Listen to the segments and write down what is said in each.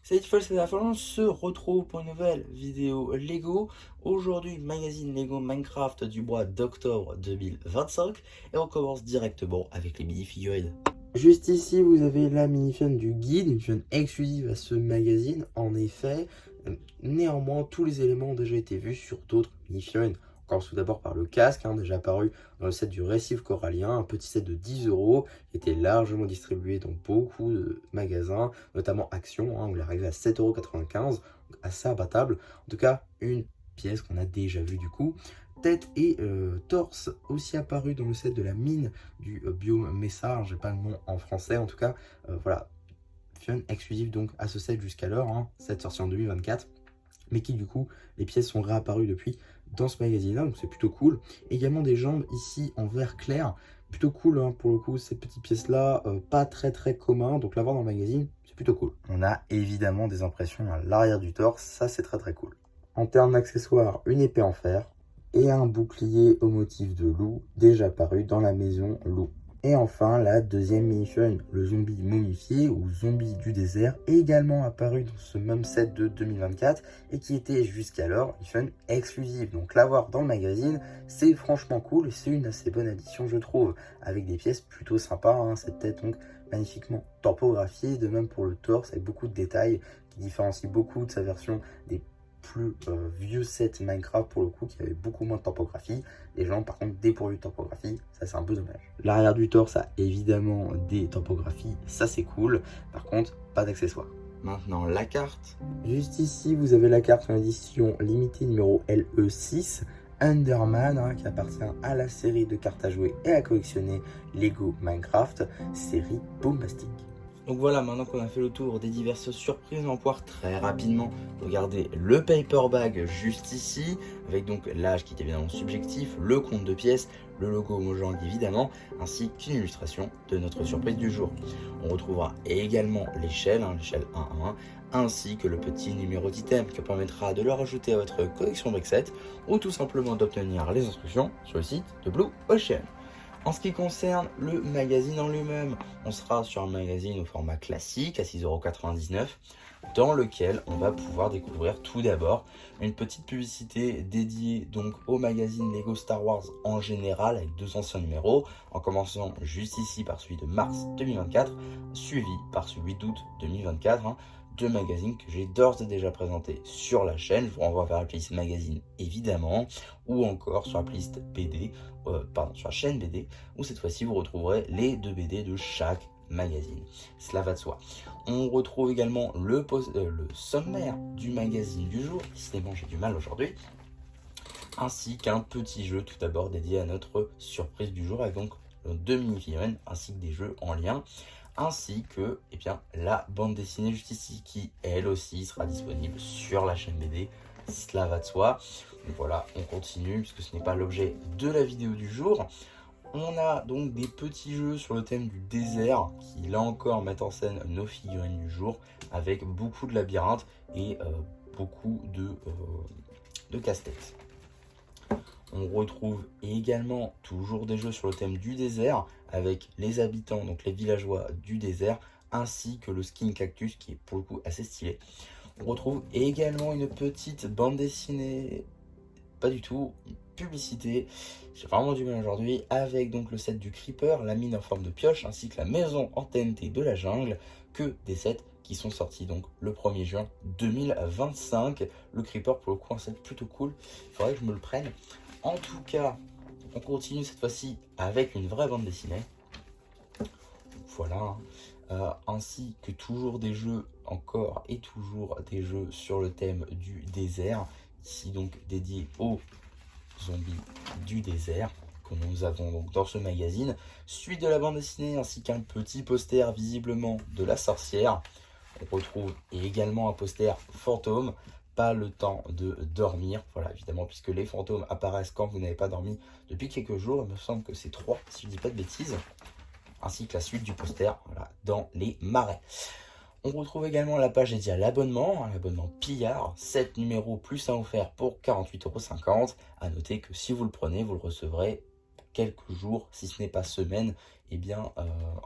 Salut Tiffol, c'est la fin, on se retrouve pour une nouvelle vidéo Lego. Aujourd'hui, magazine Lego Minecraft du mois d'octobre 2025. Et on commence directement avec les mini-figurines. Juste ici, vous avez la mini-figurine du guide, une figurine exclusive à ce magazine. En effet, néanmoins, tous les éléments ont déjà été vus sur d'autres mini-figurines. On commence tout d'abord par le casque, déjà apparu dans le set du récif corallien, un petit set de 10 euros, qui était largement distribué dans beaucoup de magasins, notamment Action, où il est arrivé à 7,95 €, assez abattable. En tout cas, une pièce qu'on a déjà vue du coup. Tête et torse aussi apparu dans le set de la mine du biome Messar, j'ai pas le nom en français, en tout cas, voilà, fun exclusif donc à ce set jusqu'alors, set sorti en 2024, mais qui du coup, les pièces sont réapparues depuis dans ce magazine-là, donc c'est plutôt cool. Également des jambes ici en vert clair, plutôt cool pour le coup, cette petite pièce-là, pas très commun, donc l'avoir dans le magazine, c'est plutôt cool. On a évidemment des impressions à l'arrière du torse, ça c'est très cool. En termes d'accessoires, une épée en fer et un bouclier au motif de loup, déjà paru dans la maison loup. Et enfin, la deuxième mini-figurine, le zombie momifié ou zombie du désert, également apparu dans ce même set de 2024 et qui était jusqu'alors une figurine exclusive. Donc l'avoir dans le magazine, c'est franchement cool et c'est une assez bonne addition, je trouve, avec des pièces plutôt sympas. Cette tête donc magnifiquement typographiée, de même pour le torse avec beaucoup de détails qui différencient beaucoup de sa version des plus vieux set Minecraft pour le coup, qui avait beaucoup moins de typographie. Les gens par contre dépourvus de typographie, ça c'est un peu dommage. L'arrière du torse a évidemment des typographies, ça c'est cool. Par contre, pas d'accessoires. Maintenant la carte. Juste ici, vous avez la carte en édition limitée numéro LE6. Underman, qui appartient à la série de cartes à jouer et à collectionner Lego Minecraft, série bombastique. Donc voilà, maintenant qu'on a fait le tour des diverses surprises, on va pouvoir très rapidement regarder le paper bag juste ici, avec donc l'âge qui est évidemment subjectif, le compte de pièces, le logo Mojang évidemment, ainsi qu'une illustration de notre surprise du jour. On retrouvera également l'échelle, l'échelle 1-1, ainsi que le petit numéro d'item qui permettra de le rajouter à votre collection Brixet, ou tout simplement d'obtenir les instructions sur le site de Blue Ocean. En ce qui concerne le magazine en lui-même, on sera sur un magazine au format classique à 6,99 €, dans lequel on va pouvoir découvrir tout d'abord une petite publicité dédiée donc au magazine Lego Star Wars en général, avec 2 anciens numéros, en commençant juste ici par celui de mars 2024, suivi par celui d'août 2024, deux magazines que j'ai d'ores et déjà présentés sur la chaîne. Je vous renvoie vers la playlist magazine évidemment, ou encore sur la playlist BD, sur la chaîne BD, où cette fois-ci vous retrouverez les 2 BD de chaque magazine. Cela va de soi. On retrouve également le sommaire du magazine du jour, décidément j'ai du mal aujourd'hui, ainsi qu'un petit jeu tout d'abord dédié à notre surprise du jour, avec donc 2 mini-figurines ainsi que des jeux en lien, ainsi que la bande dessinée juste ici qui elle aussi sera disponible sur la chaîne BD. Cela va de soi. Donc voilà, on continue puisque ce n'est pas l'objet de la vidéo du jour. On a donc des petits jeux sur le thème du désert qui là encore mettent en scène nos figurines du jour, avec beaucoup de labyrinthes et beaucoup de casse-tête. On retrouve également toujours des jeux sur le thème du désert avec les habitants, donc les villageois du désert, ainsi que le skin cactus qui est pour le coup assez stylé. On retrouve également une petite bande dessinée, pas du tout, une publicité, j'ai vraiment du mal aujourd'hui, avec donc le set du Creeper, la mine en forme de pioche, ainsi que la maison en TNT de la jungle, que des sets qui sont sortis donc le 1er juin 2025. Le Creeper pour le coup un set plutôt cool, il faudrait que je me le prenne. En tout cas, on continue cette fois-ci avec une vraie bande dessinée. Voilà, ainsi que toujours des jeux, encore et toujours des jeux sur le thème du désert, ici donc dédié aux zombies du désert que nous avons donc dans ce magazine, suite de la bande dessinée ainsi qu'un petit poster visiblement de la sorcière. On retrouve également un poster fantôme, pas le temps de dormir, voilà évidemment puisque les fantômes apparaissent quand vous n'avez pas dormi depuis quelques jours, il me semble que c'est 3 si je dis pas de bêtises, ainsi que la suite du poster, voilà, dans les marais. On retrouve également la page dédiée à l'abonnement, l'abonnement Pillard, 7 numéros plus un offert pour 48,50 €. A noter que si vous le prenez, vous le recevrez quelques jours, si ce n'est pas semaines, eh bien,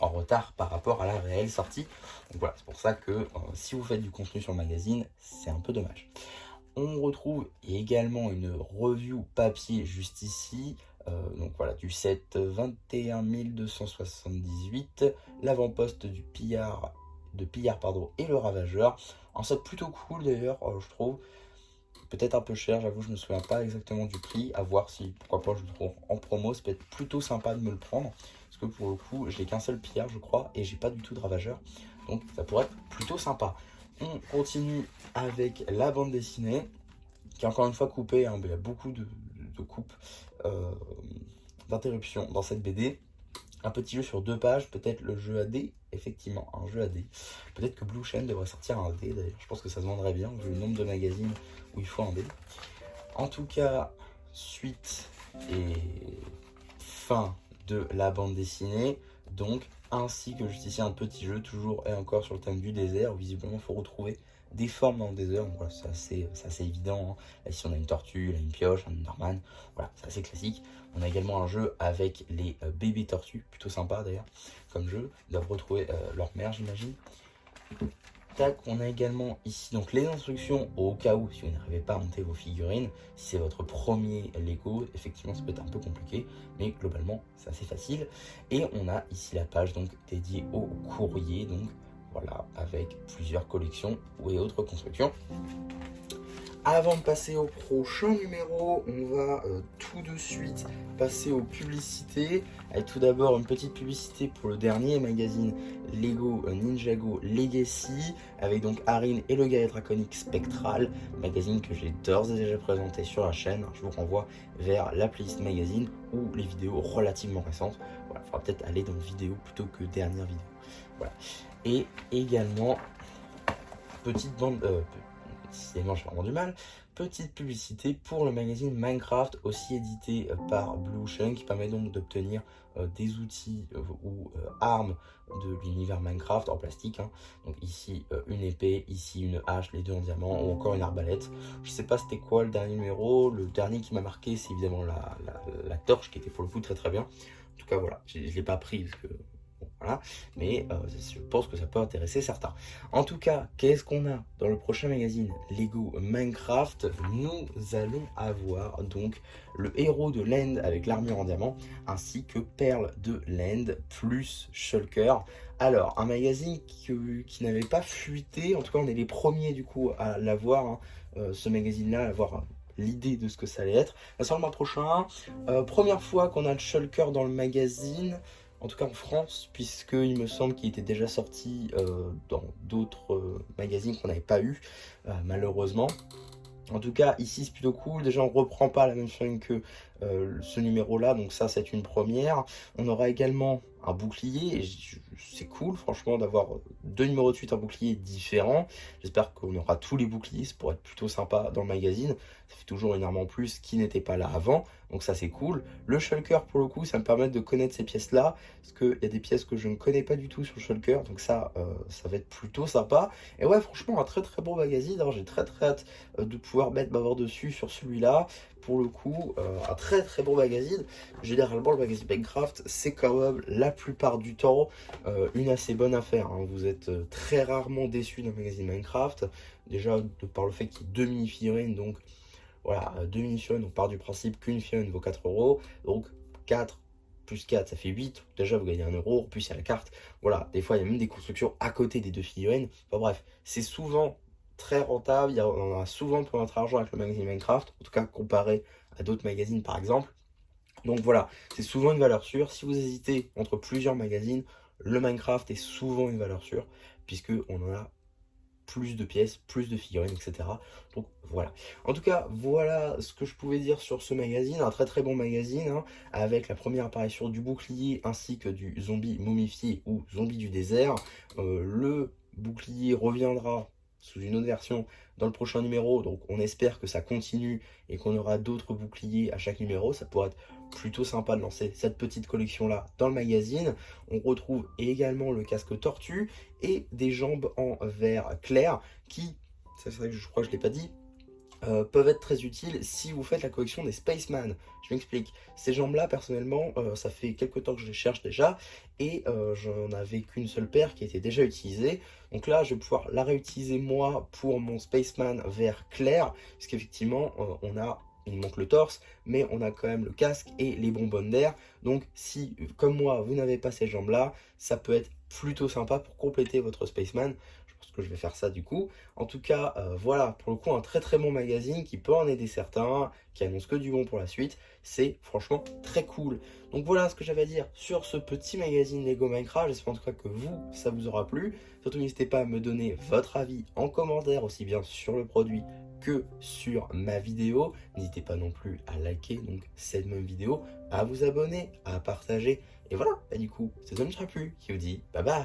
en retard par rapport à la réelle sortie. Donc voilà, c'est pour ça que si vous faites du contenu sur le magazine, c'est un peu dommage. On retrouve également une review papier juste ici. Donc voilà, du set 21 278, l'avant-poste du pillard, et le ravageur. Un set plutôt cool d'ailleurs, je trouve. Peut-être un peu cher, j'avoue, je me souviens pas exactement du prix. À voir si, pourquoi pas, je le trouve en promo. Ça peut être plutôt sympa de me le prendre. Parce que pour le coup, j'ai qu'un seul pillard, je crois, et j'ai pas du tout de ravageur. Donc ça pourrait être plutôt sympa. On continue avec la bande dessinée, qui est encore une fois coupée, hein, il y a beaucoup de coupes, d'interruptions dans cette BD. Un petit jeu sur 2 pages, peut-être le jeu AD, effectivement, un jeu AD. Peut-être que Blue Chain devrait sortir un AD d'ailleurs, je pense que ça se vendrait bien, vu le nombre de magazines où il faut un D. En tout cas, suite et fin de la bande dessinée, donc, ainsi que juste ici un petit jeu, toujours et encore sur le thème du désert, où visiblement il faut retrouver des formes dans le désert. Donc voilà, c'est assez évident, hein. Là, ici on a une tortue, là, une pioche, un Enderman, voilà, c'est assez classique. On a également un jeu avec les bébés tortues, plutôt sympa d'ailleurs comme jeu. Ils doivent retrouver leur mère, j'imagine. Tac, on a également ici donc les instructions au cas où si vous n'arrivez pas à monter vos figurines. Si c'est votre premier Lego, effectivement ça peut être un peu compliqué, mais globalement c'est assez facile. Et on a ici la page donc dédiée au courrier, donc voilà, avec plusieurs collections et autres constructions. Avant de passer au prochain numéro, on va tout de suite passer aux publicités. Avec tout d'abord une petite publicité pour le dernier magazine Lego Ninjago Legacy, avec donc Arin et le guerrier draconique spectral, magazine que j'ai d'ores et déjà présenté sur la chaîne. Je vous renvoie vers la playlist magazine ou les vidéos relativement récentes. Voilà, il faudra peut-être aller dans vidéo plutôt que dernière vidéo. Voilà. Et également, petite bande... décidément j'ai vraiment du mal. Petite publicité pour le magazine Minecraft, aussi édité par Blue Chain, qui permet donc d'obtenir des outils ou armes de l'univers Minecraft en plastique, hein. Donc ici une épée, ici une hache, les deux en diamant, ou encore une arbalète. Je sais pas c'était quoi le dernier numéro. Le dernier qui m'a marqué, c'est évidemment la torche, qui était pour le coup très très bien. En tout cas voilà, je l'ai pas pris parce que... Bon, voilà, mais je pense que ça peut intéresser certains. En tout cas, qu'est-ce qu'on a dans le prochain magazine Lego Minecraft? Nous allons avoir donc le héros de l'End avec l'armure en diamant, ainsi que Perle de l'End plus Shulker. Alors, un magazine qui n'avait pas fuité, en tout cas on est les premiers du coup à l'avoir, hein, ce magazine-là, à avoir l'idée de ce que ça allait être. Ça sera le mois prochain. Première fois qu'on a le Shulker dans le magazine, en tout cas en France, puisqu'il me semble qu'il était déjà sorti dans d'autres magazines qu'on n'avait pas eu, malheureusement. En tout cas, ici c'est plutôt cool. Déjà, on reprend pas la même fringue que ce numéro-là, donc ça c'est une première. On aura également un bouclier, et c'est cool franchement d'avoir 2 numéros de suite un bouclier différent. J'espère qu'on aura tous les boucliers, ça pourrait être plutôt sympa dans le magazine. Ça fait toujours une arme en plus qui n'était pas là avant, donc ça c'est cool. Le Shulker pour le coup, ça me permet de connaître ces pièces-là, parce qu'il y a des pièces que je ne connais pas du tout sur le Shulker, donc ça va être plutôt sympa. Et ouais, franchement, un très très bon magazine, hein. J'ai très très hâte de pouvoir mettre ma main dessus sur celui-là. Pour le coup, un très très bon magazine. Généralement, le magazine Minecraft, c'est quand même la plupart du temps une assez bonne affaire, hein. Vous êtes très rarement déçu d'un magazine Minecraft. Déjà, de par le fait qu'il y ait 2 mini-figurines, donc voilà, 2 mini-figurines, on part du principe qu'une figurine vaut 4 euros. Donc 4 plus 4, ça fait 8. Déjà, vous gagnez 1 euro. Puis, il y a la carte. Voilà, des fois, il y a même des constructions à côté des 2 figurines. Enfin bref, c'est souvent très rentable. On en a souvent pour notre argent avec le magazine Minecraft, en tout cas comparé à d'autres magazines par exemple. Donc voilà, c'est souvent une valeur sûre. Si vous hésitez entre plusieurs magazines, le Minecraft est souvent une valeur sûre, puisque on en a plus de pièces, plus de figurines, etc. Donc voilà. En tout cas, voilà ce que je pouvais dire sur ce magazine. Un très très bon magazine, hein, avec la première apparition du bouclier ainsi que du zombie momifié ou zombie du désert. Le bouclier reviendra sous une autre version dans le prochain numéro, donc on espère que ça continue et qu'on aura d'autres boucliers à chaque numéro. Ça pourrait être plutôt sympa de lancer cette petite collection là dans le magazine. On retrouve également le casque tortue et des jambes en verre clair qui, c'est vrai que je crois que je ne l'ai pas dit, peuvent être très utiles si vous faites la collection des Spaceman. Je m'explique. Ces jambes-là, personnellement, ça fait quelques temps que je les cherche déjà, et j'en avais qu'une seule paire qui était déjà utilisée. Donc là, je vais pouvoir la réutiliser moi pour mon Spaceman vert clair, parce qu'effectivement, il manque le torse, mais on a quand même le casque et les bonbonnes d'air. Donc si, comme moi, vous n'avez pas ces jambes-là, ça peut être plutôt sympa pour compléter votre Spaceman. Je pense que je vais faire ça du coup. En tout cas, voilà, pour le coup, un très très bon magazine qui peut en aider certains, qui annonce que du bon pour la suite. C'est franchement très cool. Donc voilà ce que j'avais à dire sur ce petit magazine Lego Minecraft. J'espère en tout cas que vous, ça vous aura plu. Surtout, n'hésitez pas à me donner votre avis en commentaire, aussi bien sur le produit que sur ma vidéo. N'hésitez pas non plus à liker donc cette même vidéo, à vous abonner, à partager. Et voilà, et du coup, c'est Zone qui vous dit bye bye.